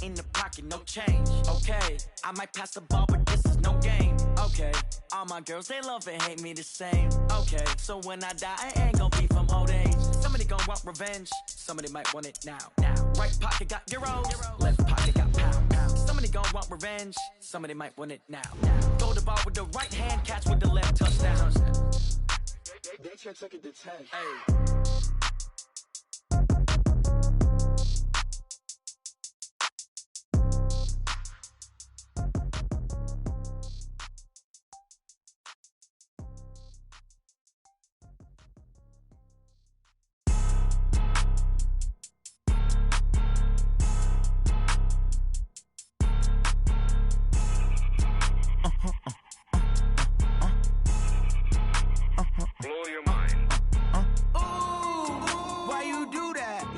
in the pocket, no change. Okay, I might pass the ball, but this is no game. Okay, all my girls, they love and hate me the same. Okay, so when I die, I ain't gonna be from old age. Somebody gonna want revenge, somebody might want it now. Right pocket got euros, left pocket got pounds. Somebody gonna want revenge, somebody might want it now. Throw the ball with the right hand, catch with the left, touchdown. They can't take it to 10. Hey.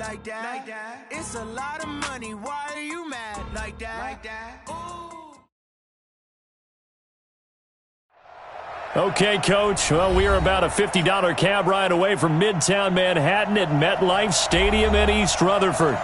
Like that. It's a lot of money. Why are you mad like that? Okay, Coach. Well, we are about a $50 cab ride away from Midtown Manhattan at MetLife Stadium in East Rutherford.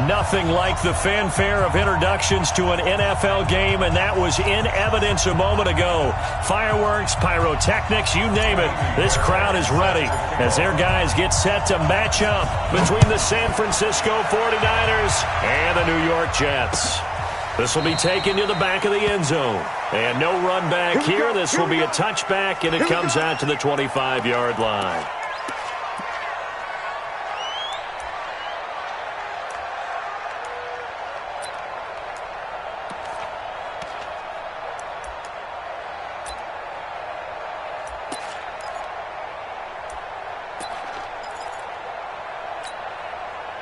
Nothing like the fanfare of introductions to an NFL game, and that was in evidence a moment ago. Fireworks, pyrotechnics, you name it. This crowd is ready as their guys get set to match up between the San Francisco 49ers and the New York Jets. This will be taken to the back of the end zone. And no run back here. This will be a touchback, and it comes out to the 25-yard line.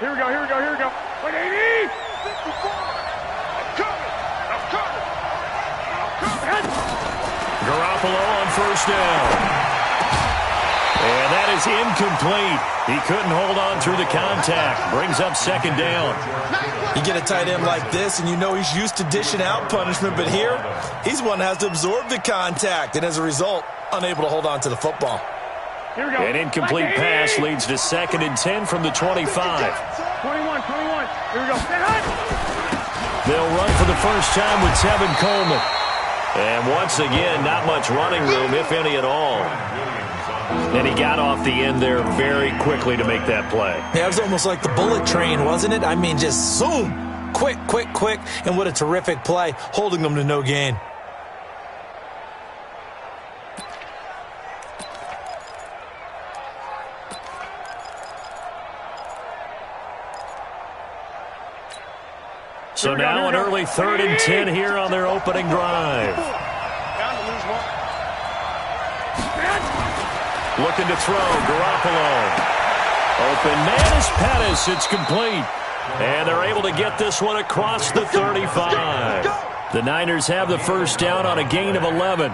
Here we go. Wait, 80! 54! I'm coming! Garoppolo on first down. And that is incomplete. He couldn't hold on through the contact. Brings up second down. You get a tight end like this, and you know he's used to dishing out punishment, but here, he's one that has to absorb the contact, and as a result, unable to hold on to the football. Here we go. An incomplete pass leads to 2nd and 10 from the 25. 21. Here we go. They'll run for the first time with Tevin Coleman. And once again, not much running room, if any at all. And he got off the end there very quickly to make that play. Yeah, it was almost like the bullet train, wasn't it? I mean, just zoom. Quick. And what a terrific play, holding them to no gain. So now an early 3rd and 10 here on their opening drive. Looking to throw, Garoppolo. Open man is Pettis. It's complete. And they're able to get this one across the 35. The Niners have the first down on a gain of 11.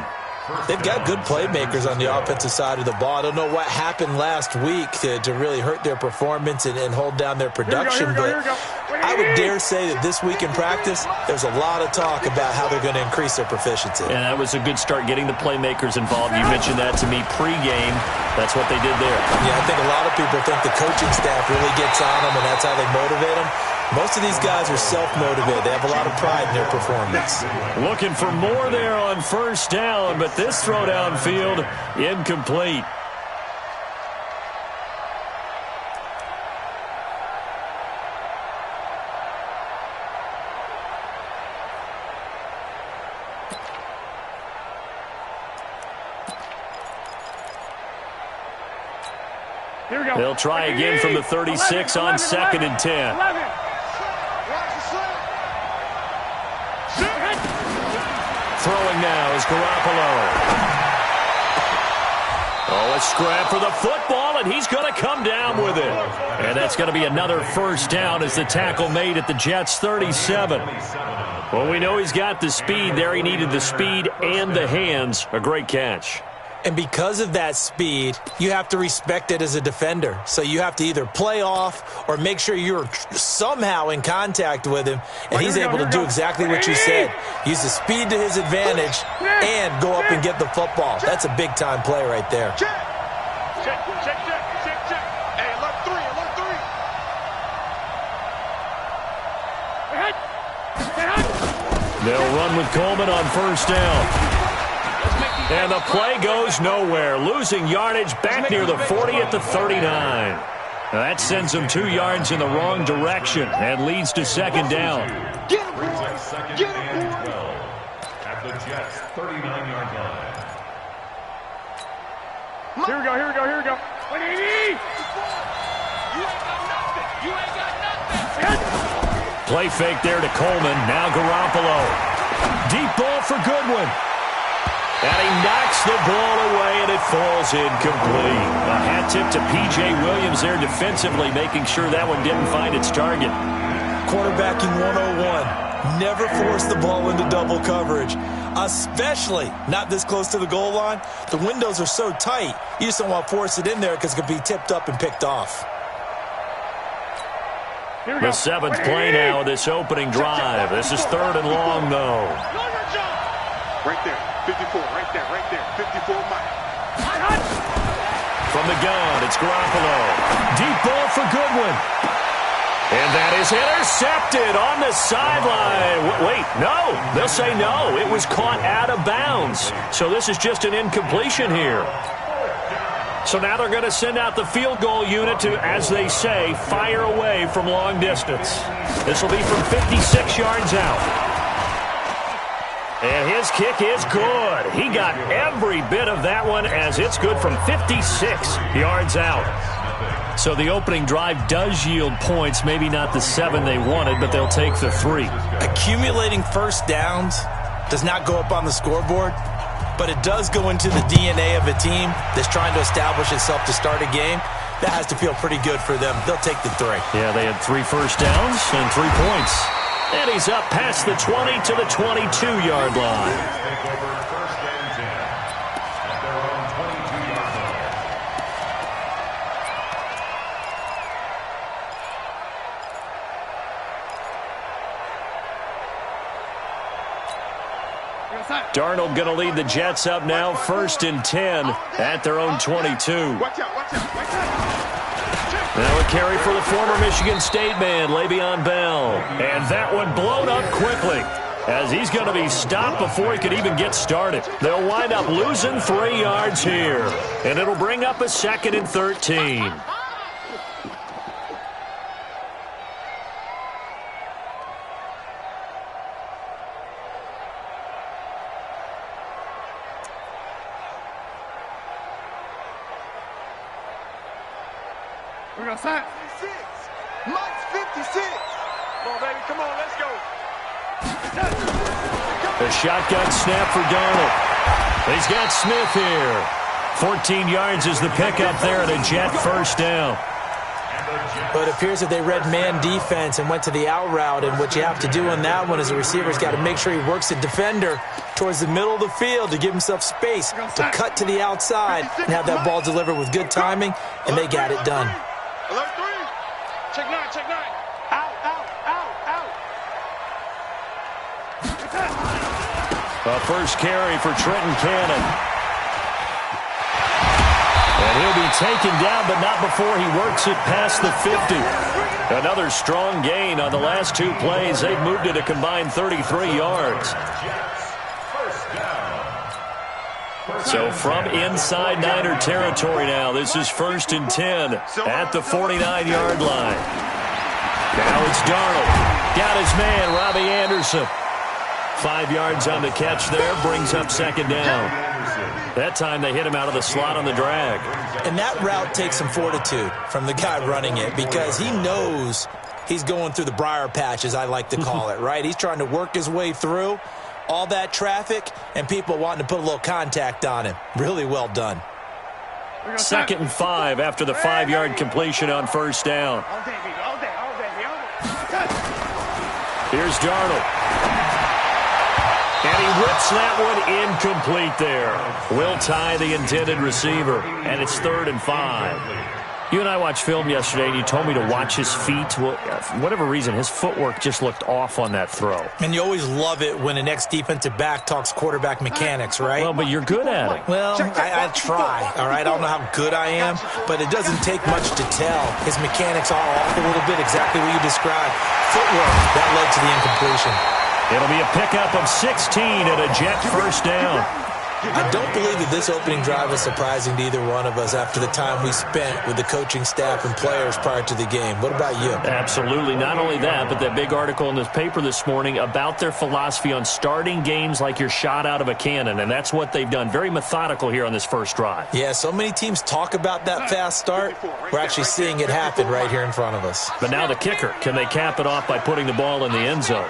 They've got good playmakers on the offensive side of the ball. I don't know what happened last week to really hurt their performance and hold down their production, but I would dare say that this week in practice, there's a lot of talk about how they're going to increase their proficiency. And that was a good start, getting the playmakers involved. You mentioned that to me pregame. That's what they did there. Yeah, I think a lot of people think the coaching staff really gets on them, and that's how they motivate them. Most of these guys are self-motivated. They have a lot of pride in their performance. Looking for more there on first down, but this throw downfield, incomplete. Here we go. They'll try again from the 36 on 2nd and 10. Throwing now is Garoppolo. Oh, a scrap for the football, and he's going to come down with it. And that's going to be another first down as the tackle made at the Jets' 37. Well, we know he's got the speed there. He needed the speed and the hands. A great catch. And because of that speed, you have to respect it as a defender. So you have to either play off or make sure you're somehow in contact with him, and he's able to do exactly what you said. Use the speed to his advantage and go up and get the football. That's a big-time play right there. Check. Hey, alert three. They'll run with Coleman on first down. And the play goes nowhere, losing yardage back near the 40 at the 39. Now that sends them 2 yards in the wrong direction and leads to second down. Get him, get him, at the Jets' 39-yard line. Here we go, here we go, here we go. 180! You ain't got nothing. You ain't got nothing. Play fake there to Coleman. Now Garoppolo. Deep ball for Goodwin. And he knocks the ball away, and it falls incomplete. A hat tip to P.J. Williams there defensively, making sure that one didn't find its target. Quarterbacking 101. Never force the ball into double coverage, especially not this close to the goal line. The windows are so tight, you just don't want to force it in there because it could be tipped up and picked off. The 7th play now of this opening drive. This is 3rd and long, though. Right there, 54, right there, 54 miles. From the gun, it's Garoppolo. Deep ball for Goodwin. And that is intercepted on the sideline. Wait, no. They'll say no. It was caught out of bounds. So this is just an incompletion here. So now they're going to send out the field goal unit to, as they say, fire away from long distance. This will be from 56 yards out. And his kick is good. He got every bit of that one as it's good from 56 yards out. So the opening drive does yield points, maybe not the 7 they wanted, but they'll take the 3. Accumulating first downs does not go up on the scoreboard, but it does go into the DNA of a team that's trying to establish itself to start a game. That has to feel pretty good for them. They'll take the 3. Yeah, they had 3 first downs and 3 points. And he's up past the 20 to the 22-yard line. Darnold going to lead the Jets up now, 1st and 10 at their own 22. Watch out, watch out, watch out. Now a carry for the former Michigan State man, Le'Veon Bell. And that one blown up quickly as he's going to be stopped before he could even get started. They'll wind up losing 3 yards here. And it'll bring up a 2nd and 13. We're going to set. 56. Mike's 56. Come on, baby. Come on, let's go. The shotgun snap for Darnold. He's got Smith here. 14 yards is the pickup there at a Jet first down. But it appears that they read man defense and went to the out route, and what you have to do on that one is the receiver's got to make sure he works the defender towards the middle of the field to give himself space to cut to the outside and have that ball delivered with good timing, and they got it done. Alert 3. Check 9, check 9. Out, out, out, out. A first carry for Trenton Cannon. And he'll be taken down, but not before he works it past the 50. Another strong gain on the last 2 plays. They've moved it a combined 33 yards. So from inside Niner territory now, this is 1st and 10 at the 49-yard line. Now it's Darnold. Got his man, Robbie Anderson. 5 yards on the catch there, brings up 2nd down. That time they hit him out of the slot on the drag. And that route takes some fortitude from the guy running it because he knows he's going through the briar patch, as I like to call it, right? He's trying to work his way through all that traffic and people wanting to put a little contact on him. Really well done. 2nd and 5 after the 5-yard completion on first down. All day, baby, all day, all day, all day. Here's Darnold. And he whips that one incomplete there. Will tie the intended receiver, and it's 3rd and 5. You and I watched film yesterday, and you told me to watch his feet. Well, for whatever reason, his footwork just looked off on that throw. And you always love it when an ex-defensive back talks quarterback mechanics, right? Well, but you're good at it. Well, I try, all right? I don't know how good I am, but it doesn't take much to tell. His mechanics are off a little bit, exactly what you described. Footwork, that led to the incompletion. It'll be a pickup of 16 and a Jet first down. I don't believe that this opening drive was surprising to either one of us after the time we spent with the coaching staff and players prior to the game. What about you? Absolutely. Not only that, but that big article in this paper this morning about their philosophy on starting games like you're shot out of a cannon, and that's what they've done. Very methodical here on this first drive. Yeah, so many teams talk about that fast start. We're actually seeing it happen right here in front of us. But now the kicker. Can they cap it off by putting the ball in the end zone?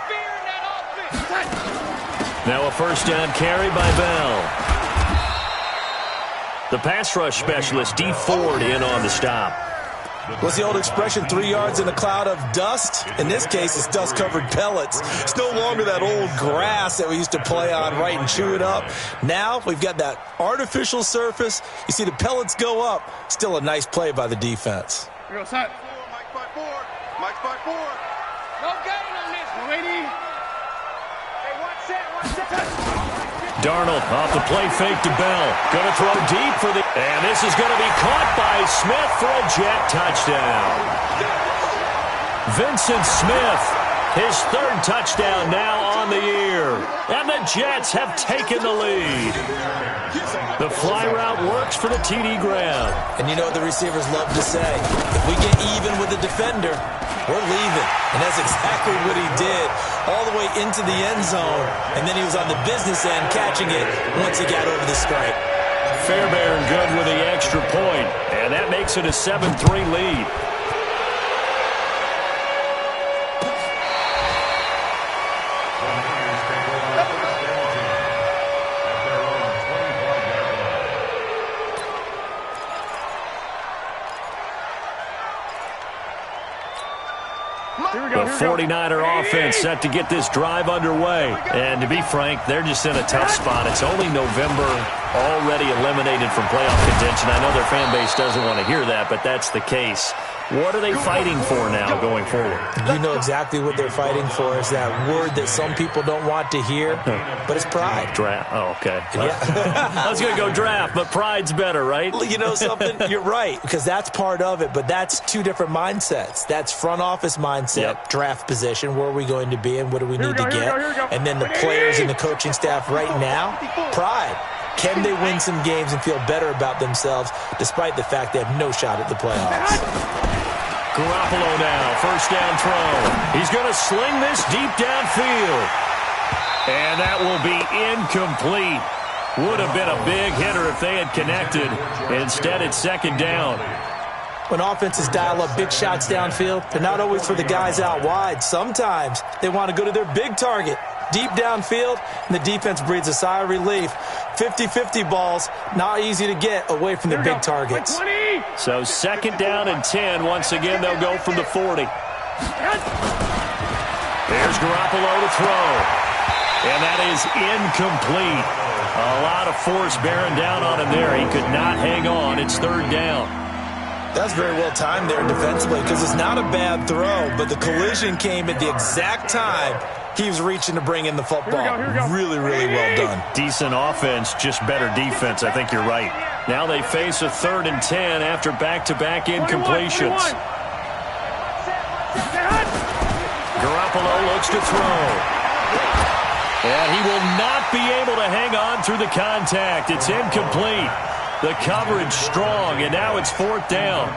Now a first down carry by Bell. The pass rush specialist, D. Ford, in on the stop. What's the old expression, 3 yards in a cloud of dust? In this case, it's dust-covered pellets. It's no longer that old grass that we used to play on, right, and chew it up. Now we've got that artificial surface. You see the pellets go up. Still a nice play by the defense. Here goes Mike 5-4. Mike 5-4. No gain on this, lady. Darnold off the play fake to Bell. Going to throw deep for the... And this is going to be caught by Smith for a Jet touchdown. Vincent Smith, his third touchdown now on the year. And the Jets have taken the lead. The fly route works for the TD grab. And you know what the receivers love to say? If we get even with the defender, we're leaving. And that's exactly what he did, all the way into the end zone. And then he was on the business end catching it once he got over the stripe. Fairbairn good with the extra point. And that makes it a 7-3 lead. The 49er offense set to get this drive underway. And to be frank, they're just in a tough spot. It's only November, already eliminated from playoff contention. I know their fan base doesn't want to hear that, but that's the case. What are they fighting for now going forward? You know exactly what they're fighting for. Is that word that some people don't want to hear, but it's pride. Draft. Oh, okay. Yeah. I was going to go draft, but pride's better, right? You know something? You're right, because that's part of it, but that's two different mindsets. That's front office mindset, draft position, where are we going to be and what do we need to get? And then the players and the coaching staff right now, pride. Can they win some games and feel better about themselves despite the fact they have no shot at the playoffs? Garoppolo now, first down throw. He's going to sling this deep downfield. And that will be incomplete. Would have been a big hitter if they had connected. Instead, it's second down. When offenses dial up big shots downfield, they're not always for the guys out wide. Sometimes they want to go to their big target, deep downfield, and the defense breathes a sigh of relief. 50-50 balls, not easy to get away from the big targets. So second down and 10. Once again, they'll go from the 40. There's Garoppolo to throw. And that is incomplete. A lot of force bearing down on him there. He could not hang on. It's third down. That's very well timed there defensively because it's not a bad throw, but the collision came at the exact time he was reaching to bring in the football. Really, really well done. Decent offense, just better defense. I think you're right. Now they face a 3rd and 10 after back-to-back incompletions. Garoppolo looks to throw. And he will not be able to hang on through the contact. It's incomplete. The coverage strong, and now it's 4th down.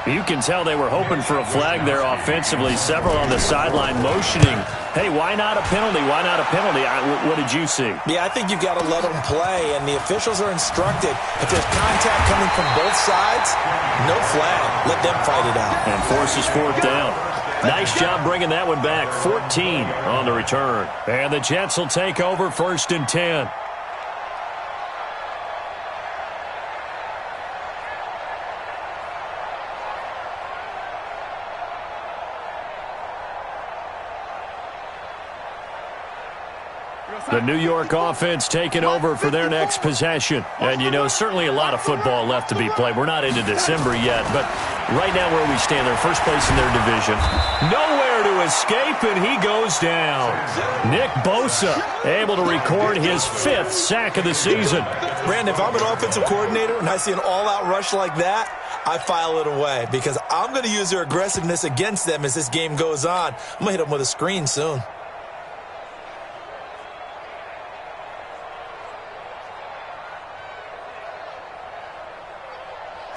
You can tell they were hoping for a flag there offensively. Several on the sideline motioning. Hey, why not a penalty? Why not a penalty? What did you see? Yeah, I think you've got to let them play, and the officials are instructed. If there's contact coming from both sides, no flag. Let them fight it out. And forces 4th down. Nice job bringing that one back. 14 on the return. And the Jets will take over 1st and 10. The New York offense taking over for their next possession. And, you know, certainly a lot of football left to be played. We're not into December yet, but right now where we stand, they're first place in their division. Nowhere to escape, and he goes down. Nick Bosa able to record his 5th sack of the season. Brandon, if I'm an offensive coordinator and I see an all-out rush like that, I file it away because I'm going to use their aggressiveness against them as this game goes on. I'm going to hit them with a screen soon.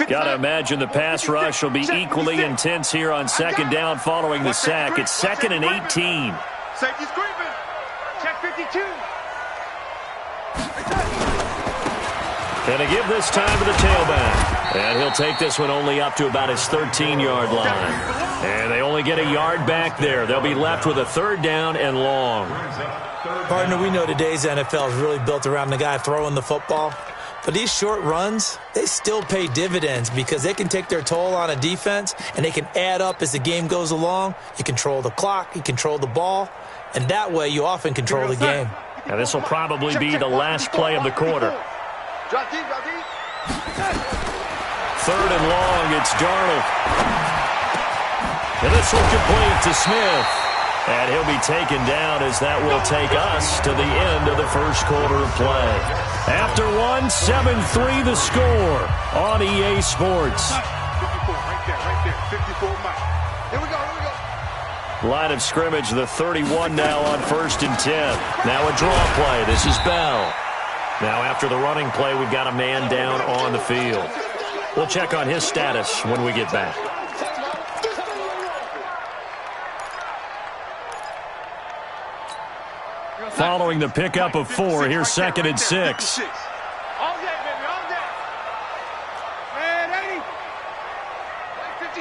Got to imagine the pass rush will be equally intense here on second down following the sack. It's 2nd and 18. Safety screaming. Check 52. And to give this time to the tailback. And he'll take this one only up to about his 13-yard line. And they only get a yard back there. They'll be left with a 3rd down and long. Partner, we know today's NFL is really built around the guy throwing the football. But these short runs, they still pay dividends because they can take their toll on a defense and they can add up as the game goes along. You control the clock, you control the ball, and that way you often control the game. Now this will probably be the last play of the quarter. 3rd and long, it's Darnold. And this will complete to Smith. And he'll be taken down as that will take us to the end of the first quarter of play. After 1, 7-3 the score on EA Sports. 54, right there, 54 miles. Here we go. Line of scrimmage, the 31 now on 1st and 10. Now a draw play. This is Bell. Now after the running play, we've got a man down on the field. We'll check on his status when we get back. Following the pickup of 4, here's 2nd and 6. All day, baby, all day. Man, 80.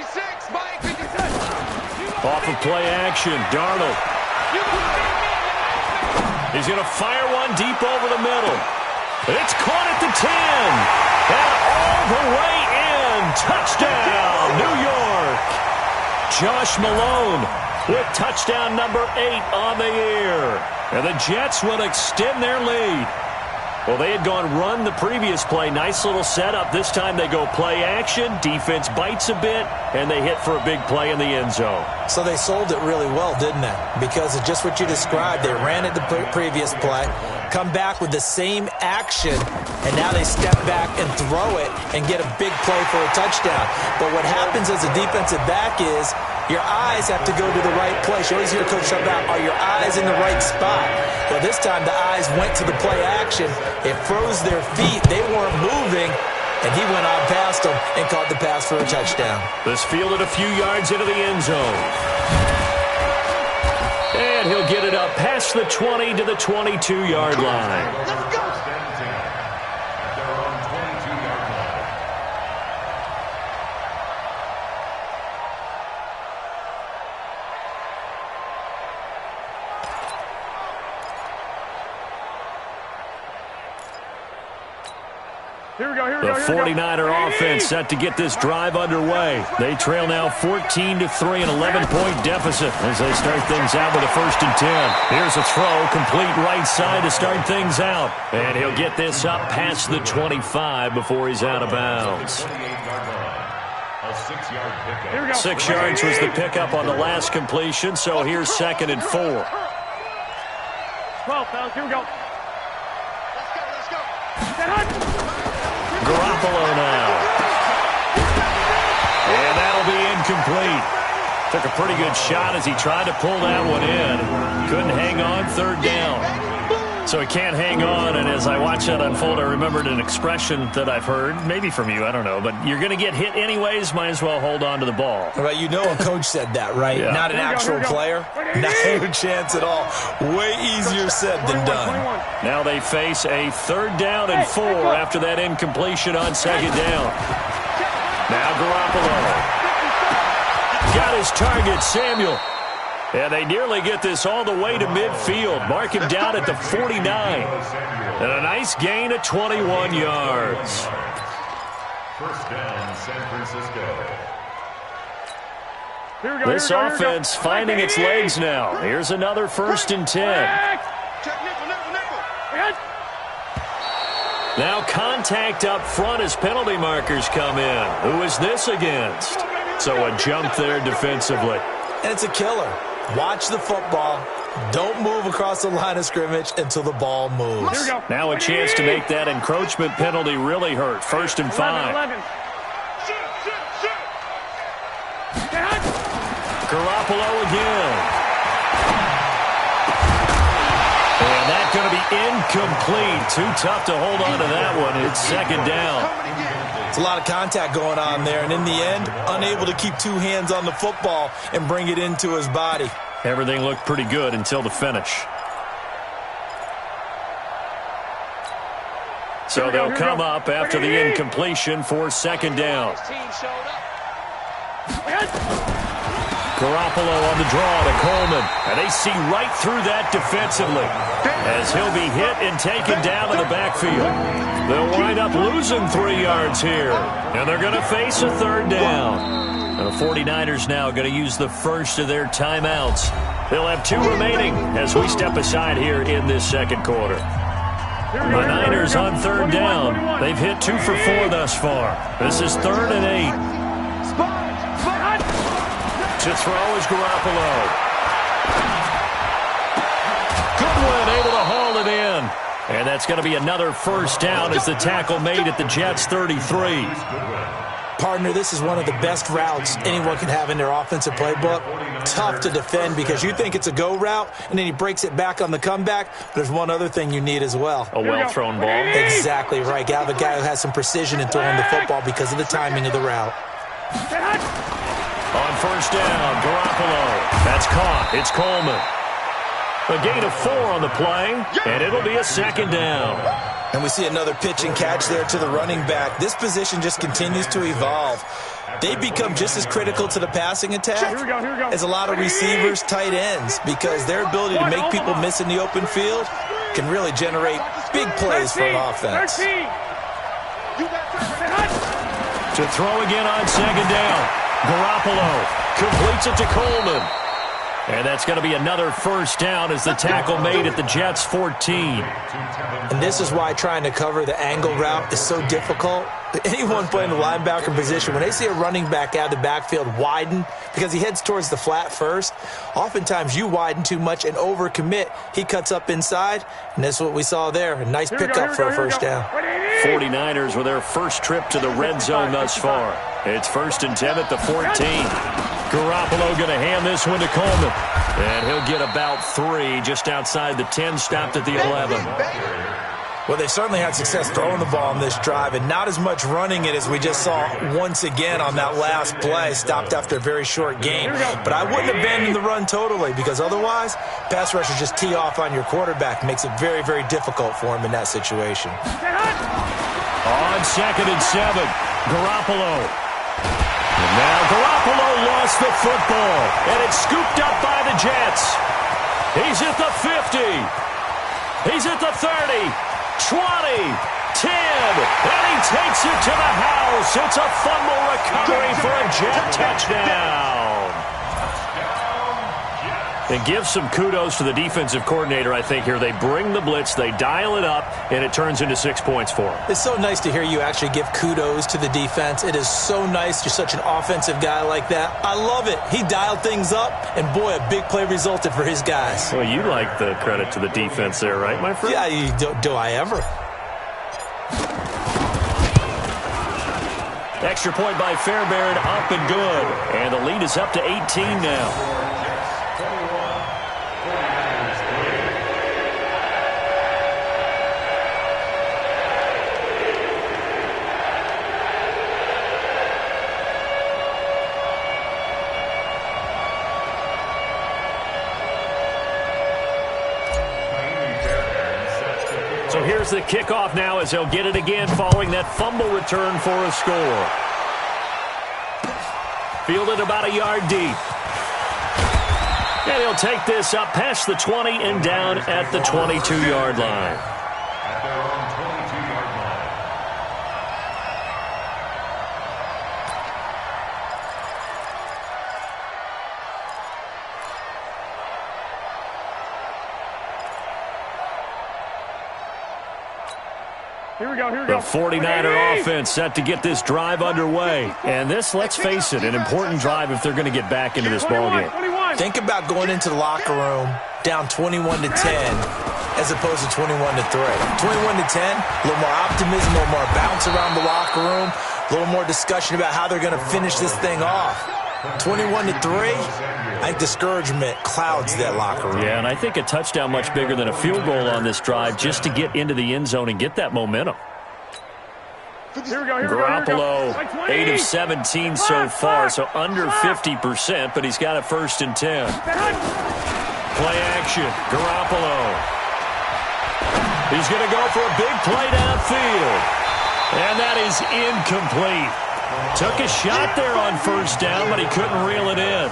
56, Mike, 56. Off of play action, Darnold. He's going to fire one deep over the middle. It's caught at the 10. And all the way in. Touchdown, New York. Josh Malone with touchdown number 8 on the year. And the Jets will extend their lead. Well, they had gone run the previous play. Nice little setup. This time they go play action. Defense bites a bit, and they hit for a big play in the end zone. So they sold it really well, didn't they? Because of just what you described. They ran it the previous play, come back with the same action, and now they step back and throw it and get a big play for a touchdown. But what happens as a defensive back is your eyes have to go to the right place. You always hear Coach talk about, are your eyes in the right spot? Well, this time the eyes went to the play action. It froze their feet. They weren't moving, and he went on past them and caught the pass for a touchdown. This fielded a few yards into the end zone. And he'll get it up past the 20 to the 22-yard line. Let's go. The 49er offense set to get this drive underway. They trail now 14-3, an 11-point deficit as they start things out with a 1st and 10. Here's a throw, complete right side to start things out. And he'll get this up past the 25 before he's out of bounds. 6 yards was the pickup on the last completion, so here's 2nd and 4. 12, fellas, here we go. Let's go. Garoppolo now. And that'll be incomplete. Took a pretty good shot as he tried to pull that one in. Couldn't hang on, 3rd down. So he can't hang on, and as I watch that unfold, I remembered an expression that I've heard, maybe from you, I don't know, but you're going to get hit anyways, might as well hold on to the ball. Right, you know a coach said that, right? Yeah. Not an actual player. No chance at all. Way easier said than done. Now they face a 3rd down and 4 after that incompletion on 2nd down. Now Garoppolo. Got his target, Samuel. And they nearly get this all the way to midfield. Mark him down at the 49. And a nice gain of 21 yards. 1st down, San Francisco. This offense finding its legs now. Here's another 1st and 10. Now contact up front as penalty markers come in. Who is this against? So a jump there defensively. And it's a killer. Watch the football. Don't move across the line of scrimmage until the ball moves. Now a chance to make that encroachment penalty really hurt. 1st and 5. 11. Garoppolo again. And that's going to be incomplete. Too tough to hold on to that one. It's 2nd down. It's a lot of contact going on there, and in the end, unable to keep 2 hands on the football and bring it into his body. Everything looked pretty good until the finish. So they'll come up after the incompletion for 2nd down. Garoppolo on the draw to Coleman. And they see right through that defensively as he'll be hit and taken down in the backfield. They'll wind up losing 3 yards here. And they're going to face a 3rd down. And the 49ers now going to use the first of their timeouts. They'll have 2 remaining as we step aside here in this 2nd quarter. The Niners on 3rd down. They've hit 2 for 4 thus far. This is 3rd and 8. To throw is Garoppolo. Goodwin able to haul it in. And that's going to be another 1st down as the tackle made at the Jets' 33. Partner, this is one of the best routes anyone can have in their offensive playbook. Tough to defend because you think it's a go route, and then he breaks it back on the comeback. There's one other thing you need as well. A well-thrown ball. Exactly right. You have a guy who has some precision in throwing the football because of the timing of the route. On 1st down, Garoppolo. That's caught. It's Coleman. A gain of 4 on the play, and it'll be a 2nd down. And we see another pitch and catch there to the running back. This position just continues to evolve. They become just as critical to the passing attack as a lot of receivers, tight ends, because their ability to make people miss in the open field can really generate big plays for an offense. To throw again on 2nd down. Garoppolo completes it to Coleman. And that's going to be another 1st down as the tackle made at the Jets' 14. And this is why trying to cover the angle route is so difficult. Anyone playing the linebacker position, when they see a running back out of the backfield widen because he heads towards the flat first, oftentimes you widen too much and overcommit. He cuts up inside, and that's what we saw there. A nice pickup for a 1st down. 49ers with their first trip to the red zone thus far. It's 1st and 10 at the 14. Garoppolo going to hand this one to Coleman. And he'll get about 3 just outside the 10, stopped at the 11. Well, they certainly had success throwing the ball on this drive and not as much running it as we just saw once again on that last play, stopped after a very short gain. But I wouldn't abandon the run totally because otherwise, pass rushers just tee off on your quarterback. Makes it very, very difficult for him in that situation. On 2nd and 7, Garoppolo. And now Garoppolo lost the football, and it's scooped up by the Jets. He's at the 50. He's at the 30, 20, 10, and he takes it to the house. It's a fumble recovery for a Jet touchdown. And give some kudos to the defensive coordinator, I think, here. They bring the blitz, they dial it up, and it turns into 6 points for them. It's so nice to hear you actually give kudos to the defense. It is so nice. You're such an offensive guy like that. I love it. He dialed things up, and boy, a big play resulted for his guys. Well, you like the credit to the defense there, right, my friend? Yeah, do I ever? Extra point by Fairbairn, up and good. And the lead is up to 18 now. So here's the kickoff now as they'll get it again following that fumble return for a score. Fielded about a yard deep. And he'll take this up past the 20 and down at the 22-yard line. At their own 22-yard line. The 49er offense set to get this drive underway. And this, let's face it, an important drive if they're going to get back into this ballgame. Think about going into the locker room down 21-10 as opposed to 21-3. 21-10, a little more optimism, a little more bounce around the locker room, a little more discussion about how they're going to finish this thing off. 21-3, I think discouragement clouds that locker room. Yeah, and I think a touchdown much bigger than a field goal on this drive just to get into the end zone and get that momentum. Garoppolo, 8 of 17 so far, so under 50%, but he's got a 1st and 10. Play action, Garoppolo. He's going to go for a big play downfield. And that is incomplete. Took a shot there on 1st down, but he couldn't reel it in.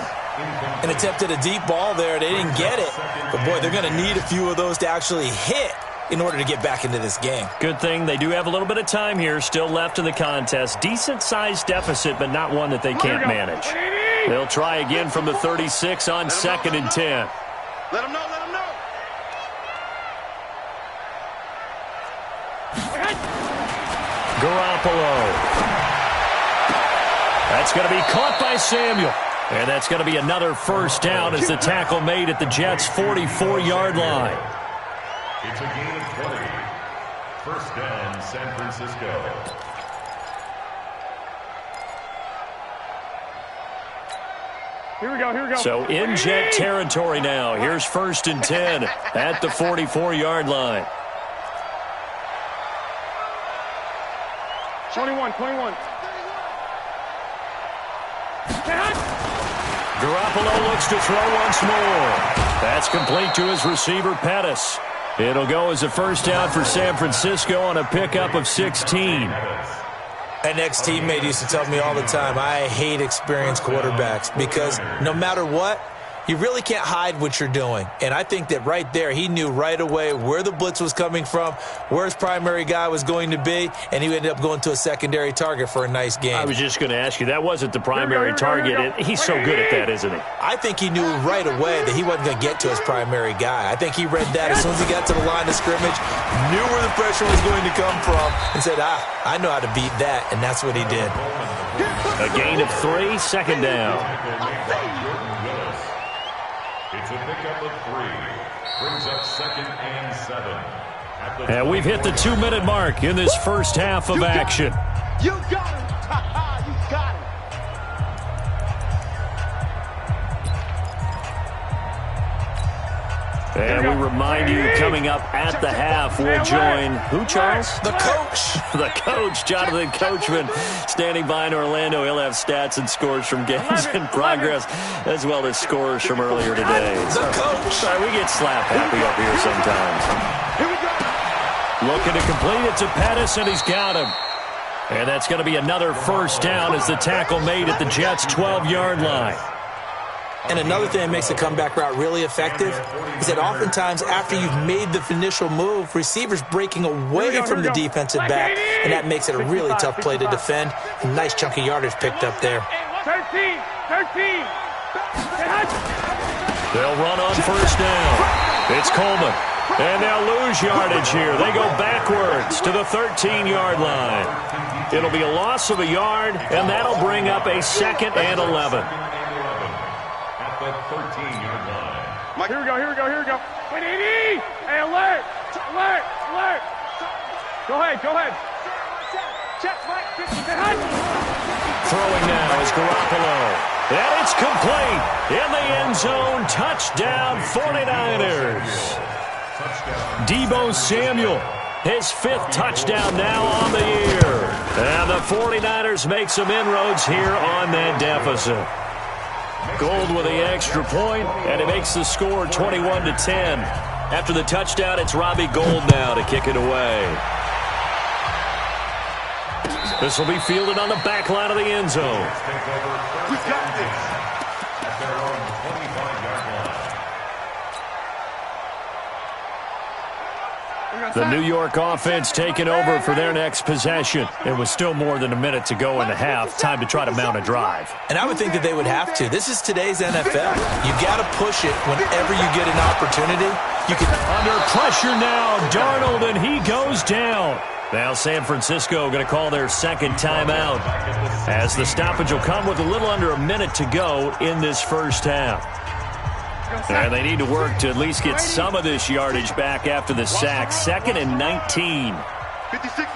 And attempted a deep ball there. They didn't get it. But, boy, they're going to need a few of those to actually hit in order to get back into this game. Good thing they do have a little bit of time here still left in the contest. Decent-sized deficit, but not one that they can't manage. They'll try again from the 36 on 2nd and 10. Let them know, let them know. Garoppolo. That's going to be caught by Samuel. And that's going to be another 1st down as the tackle made at the Jets' 44-yard line. It's a gain of 20. 1st down, San Francisco. Here we go. So in Jet territory now. Here's 1st and 10 at the 44-yard line. 21. Garoppolo looks to throw once more. That's complete to his receiver, Pettis. It'll go as a 1st down for San Francisco on a pickup of 16. An ex-teammate used to tell me all the time, I hate experienced quarterbacks because no matter what, you really can't hide what you're doing. And I think that right there, he knew right away where the blitz was coming from, where his primary guy was going to be, and he ended up going to a secondary target for a nice game. I was just going to ask you, that wasn't the primary target. He's so good at that, isn't he? I think he knew right away that he wasn't going to get to his primary guy. I think he read that as soon as he got to the line of scrimmage, knew where the pressure was going to come from, and said, I know how to beat that, and that's what he did. A gain of 3, 2nd down. It's a pickup of 3. Brings up 2nd and 7. And we've hit the 2-minute mark in this first half of action. You got him. You got him. And we remind you, coming up at the half, we'll join, who, Charles? The coach. The coach, Jonathan Coachman, standing by in Orlando. He'll have stats and scores from games in progress, as well as scores from earlier today. The coach. Sorry, we get slap happy up here sometimes. Looking to complete it to Pettis, and he's got him. And that's going to be another 1st down as the tackle made at the Jets' 12-yard line. And another thing that makes the comeback route really effective is that oftentimes after you've made the initial move, receivers breaking away from the defensive back, and that makes it a really tough play to defend. A nice chunk of yardage picked up there. 13. They'll run on 1st down. It's Coleman. And they'll lose yardage here. They go backwards to the 13-yard line. It'll be a loss of a yard, and that'll bring up a 2nd and 11. The 13-yard line. Here we go. Wait, hey, alert. Go ahead. Check, Mike. Throwing now is Garoppolo. And it's complete. In the end zone, touchdown 49ers. Deebo Samuel, his 5th touchdown now on the year. And the 49ers make some inroads here on that deficit. Gold with the extra point, and it makes the score 21-10. After the touchdown, it's Robbie Gould now to kick it away. This will be fielded on the back line of the end zone. We got this. At their own 25-yard line. The New York offense taking over for their next possession. It was still more than a minute to go in the half. Time to try to mount a drive. And I would think that they would have to. This is today's NFL. You got to push it whenever you get an opportunity. You can under pressure now, Darnold, and he goes down. Now San Francisco going to call their second timeout as the stoppage will come with a little under a minute to go in this first half. And they need to work to at least get some of this yardage back after the sack. 2nd and 19. 56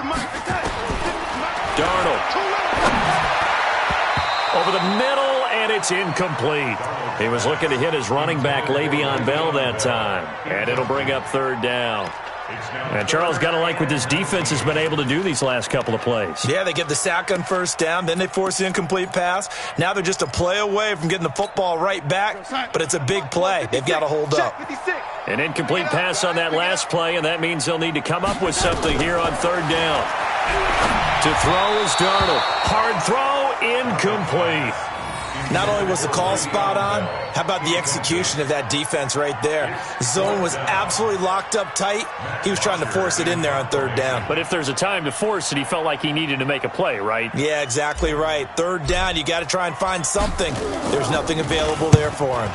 Darnold. Over the middle, and it's incomplete. He was looking to hit his running back, Le'Veon Bell, that time. And it'll bring up 3rd down. And Charles, got to like what this defense has been able to do these last couple of plays. Yeah, they get the sack on 1st down, then they force the incomplete pass. Now they're just a play away from getting the football right back, but it's a big play. They've got to hold up. An incomplete pass on that last play, and that means they'll need to come up with something here on 3rd down. To throw is Darnold. Hard throw, incomplete. Not only was the call spot on, how about the execution of that defense right there? Zone was absolutely locked up tight. He was trying to force it in there on 3rd down. But if there's a time to force it, he felt like he needed to make a play, right? Yeah, exactly right. 3rd down, you got to try and find something. There's nothing available there for him.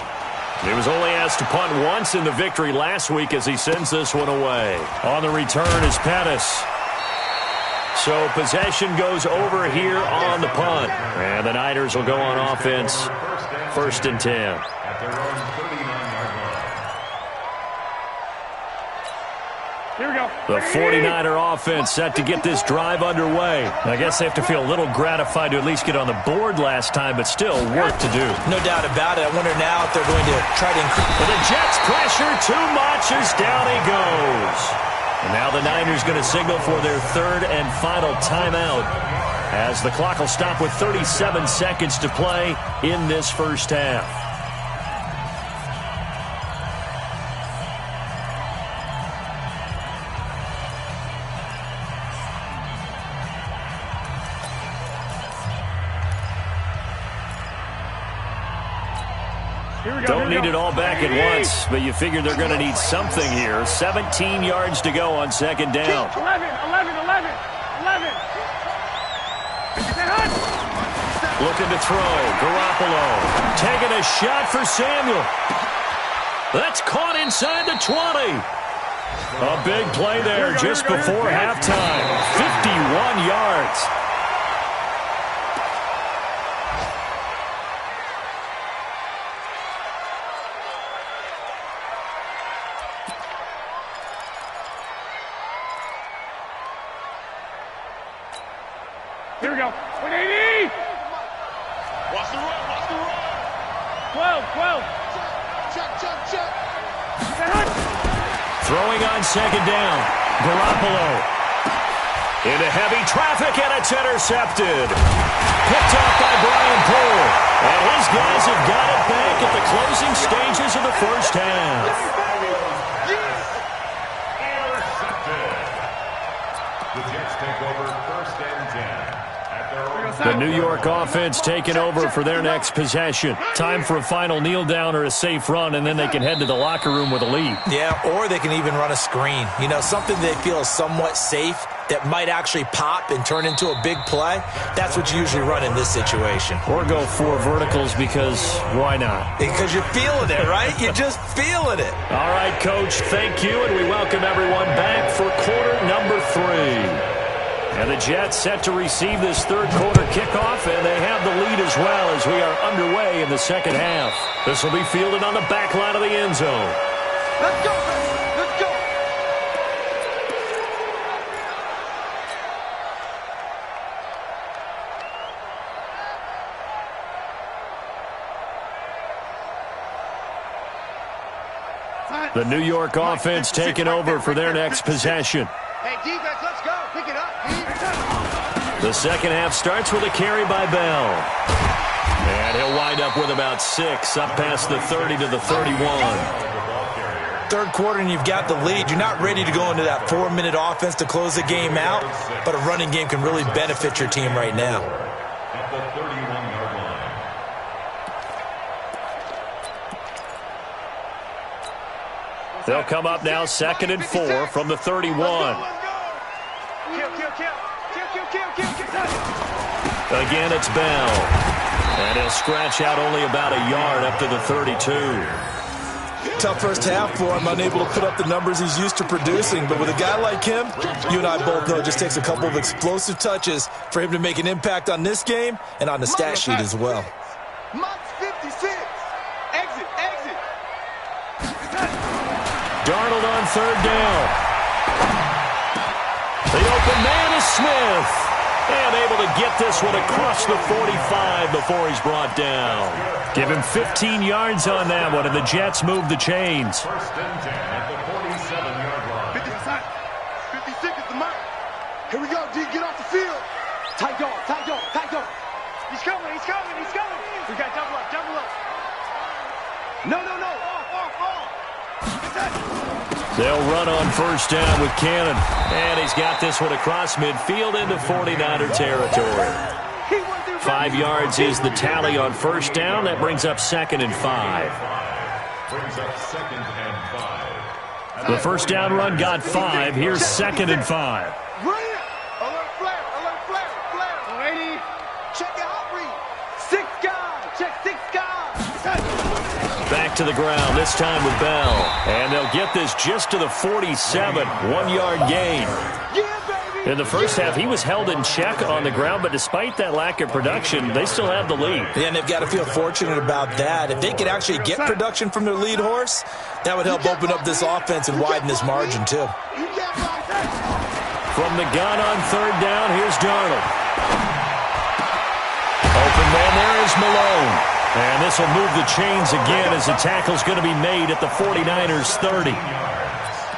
He was only asked to punt once in the victory last week as he sends this one away. On the return is Pettis. So possession goes over here on the punt. And the Niners will go on offense. 1st and 10. Here we go. The 49er offense set to get this drive underway. I guess they have to feel a little gratified to at least get on the board last time, but still work to do. No doubt about it. I wonder now if they're going to try to increase. But the Jets pressure too much as down he goes. And now the Niners going to signal for their 3rd and final timeout as the clock will stop with 37 seconds to play in this first half. Don't need it all back at once, but you figure they're going to need something here. 17 yards to go on 2nd down. 11. Looking to throw. Garoppolo taking a shot for Samuel. That's caught inside the 20. A big play there just before halftime. 51 yards. Here we go. 180. Watch the run. 12. Check. Throwing on 2nd down. Garoppolo. Into heavy traffic, and it's intercepted. Picked off by Brian Poole. And his guys have got it back at the closing stages of the first half. The Jets take over 1st and 10. The New York offense taking over for their next possession. Time for a final kneel down or a safe run, and then they can head to the locker room with a lead. Yeah, or they can even run a screen. You know, something they feel is somewhat safe that might actually pop and turn into a big play. That's what you usually run in this situation. Or go 4 verticals because why not? Because you're feeling it, right? You're just feeling it. All right, Coach, thank you, and we welcome everyone back for quarter number 3. And the Jets set to receive this 3rd quarter kickoff, and they have the lead as well as we are underway in the 2nd half. This will be fielded on the back line of the end zone. Let's go. Let's go. The New York offense taking over for their next possession. Hey, defense, let's go. Pick it up. The 2nd half starts with a carry by Bell. And he'll wind up with about 6, up past the 30 to the 31. 3rd quarter and you've got the lead. You're not ready to go into that 4-minute offense to close the game out, but a running game can really benefit your team right now. At the 31-yard line. They'll come up now 2nd and 4 from the 31. Again, it's Bell. And he'll scratch out only about a yard up to the 32. Tough first half for him, unable to put up the numbers he's used to producing. But with a guy like him, you and I both know it just takes a couple of explosive touches for him to make an impact on this game and on the stat sheet as well. Max 56. Exit, exit. Darnold on third down. The open man is Smith. And able to get this one across the 45 before he's brought down. Give him 15 yards on that one, and the Jets move the chains. First and 10 at the 47-yard line. 56 is the mark. Here we go, D. Get off the field. Tight dog, tight dog, tight dog. He's coming, he's coming, he's coming. We got double up, double up. No, no, no. Off. They'll run on first down with Cannon. And he's got this one across midfield into 49er territory. 5 yards is the tally on first down. That brings up 2nd and 5. Brings up 2nd and 5. The first down run got 5. Here's 2nd and 5. Run it. Alert flare, flare. 180. Check it out, read. 6 guys. Check 6 guys. Back to the ground, this time with Bell. And they'll get this just to the 47. 1-yard gain. In the first half, he was held in check on the ground, but despite that lack of production, they still have the lead. Yeah, and they've got to feel fortunate about that. If they could actually get production from their lead horse, that would help open up this offense and widen this margin, too. From the gun on third down, here's Darnold. Open man there is Malone. And this will move the chains again as the tackle's going to be made at the 49ers 30.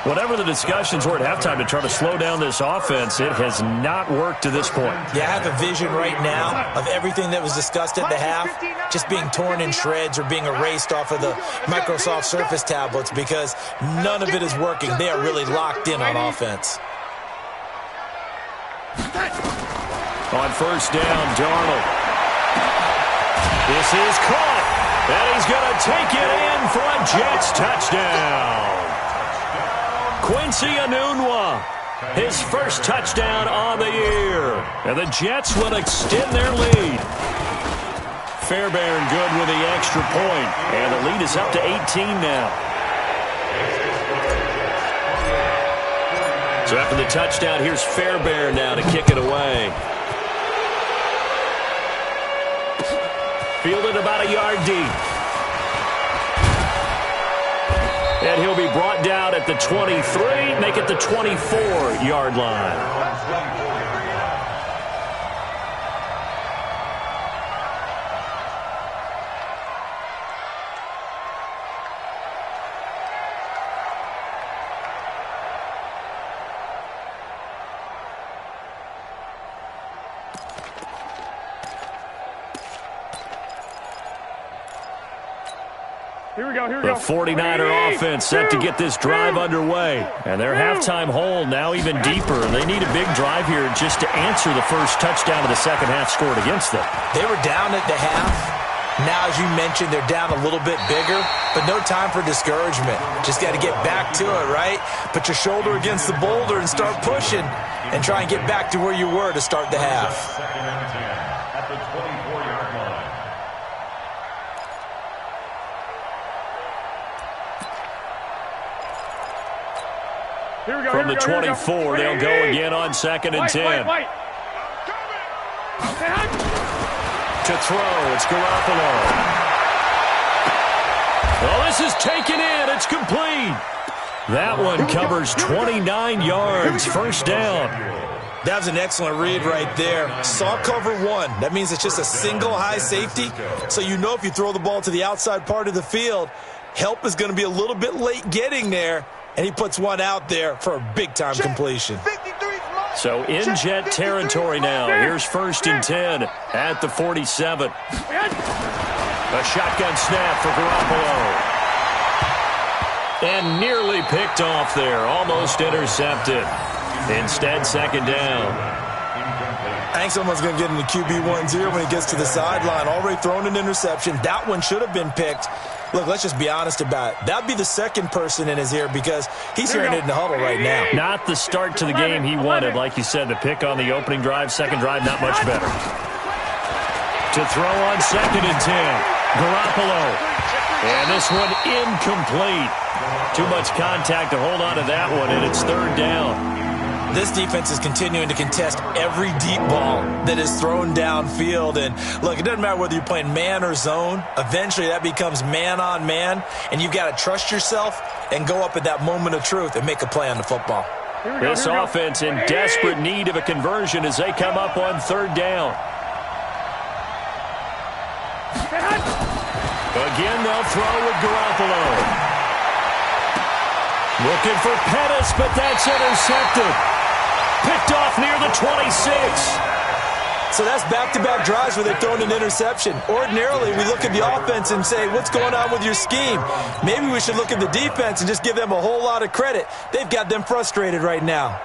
Whatever the discussions were at halftime to try to slow down this offense, it has not worked to this point. Yeah, I have a vision right now of everything that was discussed at the half just being torn in shreds or being erased off of the Microsoft Surface tablets because none of it is working. They are really locked in on offense. On first down, Darnold. This is caught, and he's going to take it in for a Jets touchdown. Quincy Enunwa, his first touchdown on the year. And the Jets will extend their lead. Fairbairn good with the extra point, and the lead is up to 18 now. So after the touchdown, here's Fairbairn now to kick it away. Fielded about a yard deep. And he'll be brought down at the 23, make it the 24-yard line. The 49er offense set to get this drive underway. And their halftime hole now even deeper. They need a big drive here just to answer the first touchdown of the second half scored against them. They were down at the half. Now, as you mentioned, they're down a little bit bigger, but no time for discouragement. Just got to get back to it, right? Put your shoulder against the boulder and start pushing and try and get back to where you were to start the half. Second and 10 at the 24-yard line. From the 24, they'll go again on 2nd and 10. To throw, it's Garoppolo. Well, this is taken in. It's complete. That one covers 29 yards. First down. That was an excellent read right there. Saw cover one. That means it's just a single high safety. So you know if you throw the ball to the outside part of the field, help is going to be a little bit late getting there. And he puts one out there for a big-time completion. So in Jet territory now. Here's 1st and 10 at the 47. A shotgun snap for Garoppolo. And nearly picked off there. Almost intercepted. Instead, 2nd down. I think someone's going to get in the QB1-0 when he gets to the sideline. Already thrown an interception. That one should have been picked. Look, let's just be honest about it. That would be the second person in his ear because he's hearing it in the huddle right now. Not the start to the game he wanted. Like you said, the pick on the opening drive, second drive, not much better. To throw on 2nd and 10. Garoppolo. And this one incomplete. Too much contact to hold on to that one, and it's third down. This defense is continuing to contest every deep ball that is thrown downfield. And, look, it doesn't matter whether you're playing man or zone. Eventually that becomes man on man, and you've got to trust yourself and go up at that moment of truth and make a play on the football. This offense in desperate need of a conversion as they come up on third down. Again, they'll throw with Garoppolo. Looking for Pettis, but that's intercepted. Picked off near the 26. So that's back-to-back drives where they've thrown an interception. Ordinarily, we look at the offense and say, what's going on with your scheme? Maybe we should look at the defense and just give them a whole lot of credit. They've got them frustrated right now.